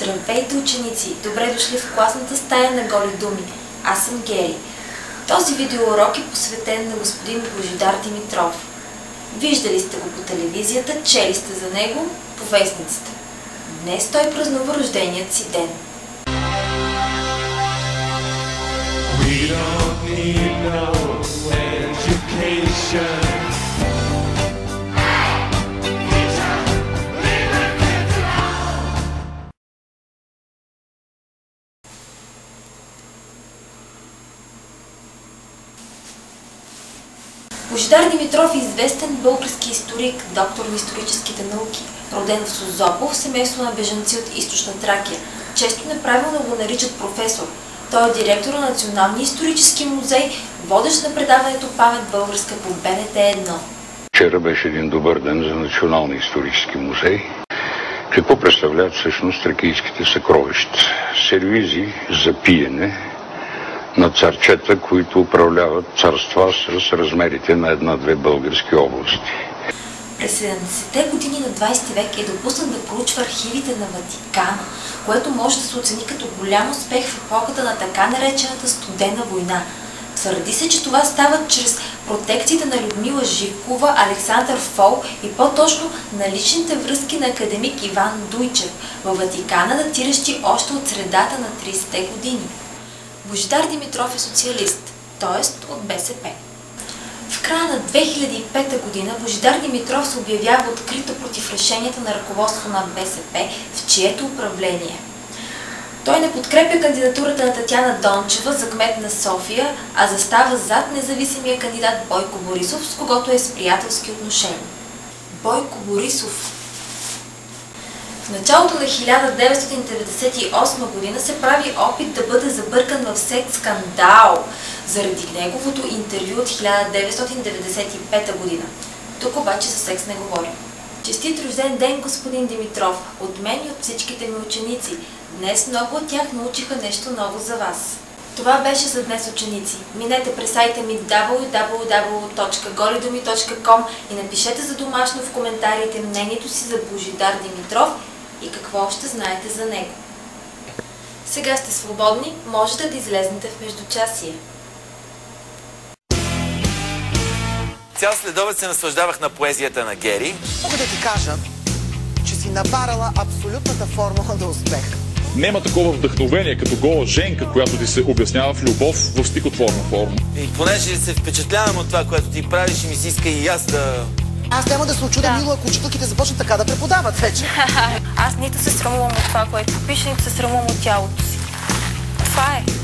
Здравейте, ученици! Добре дошли в класната стая на Голи думи. Аз съм Гери. Този видеоурок е посветен на господин Божидар Димитров. Виждали сте го по телевизията, чели сте за него по вестниците. Днес той празнува рожденият си ден. We don't need no education. Божидар Димитров е известен български историк, доктор на историческите науки, роден в Созопол, в семейство на бежанци от Източна Тракия. Често неправилно го наричат професор. Той е директор на Националния исторически музей, водещ на предаването Памет българска по БНТ 1. Вчера беше един добър ден за Националния исторически музей. Какво представляват всъщност тракийските съкровища? Сервизи за пиене на царчета, които управляват царства с размерите на една-две български области. През 70-те години на 20 век е допуснат да проучва архивите на Ватикана, което може да се оцени като голям успех в епохата на така наречената Студена война. Твърди се, че това става чрез протекциите на Людмила Живкова, Александър Фол и по-точно на личните връзки на академик Иван Дуйчев във Ватикана, датиращи още от средата на 30-те години. Божидар Димитров е социалист, т.е. от БСП. В края на 2005 година Божидар Димитров се обявява открито против решенията на ръководство на БСП, в чието управление. Той не подкрепя кандидатурата на Татяна Дончева за кмет на София, а застава зад независимия кандидат Бойко Борисов, с когото е с приятелски отношения. Бойко Борисов. В началото на 1998 година се прави опит да бъде забъркан в секс скандал заради неговото интервю от 1995 година. Тук обаче за секс не говорим. Честит рожден ден, господин Димитров, от мен и от всичките ми ученици. Днес много от тях научиха нещо ново за вас. Това беше за днес, ученици. Минете през сайта ми www.golidumi.com и напишете за домашно в коментарите мнението си за Божидар Димитров и какво още знаете за него. Сега сте свободни, можете да излезнете в междучасие. Цял следобед се наслаждавах на поезията на Гери. Мога да ти кажа, че си набарала абсолютната формула на успех. Нема такова вдъхновение като гола женка, която ти се обяснява в любов в стихотворна форма. И понеже се впечатлявам от това, което ти правиш, и ми си иска и аз да... Аз няма да се очудя, Мило, ако учителките започнат така да преподават вече. Аз нито се срамувам от това, което пиша, нито се срамувам от тялото си. Това е.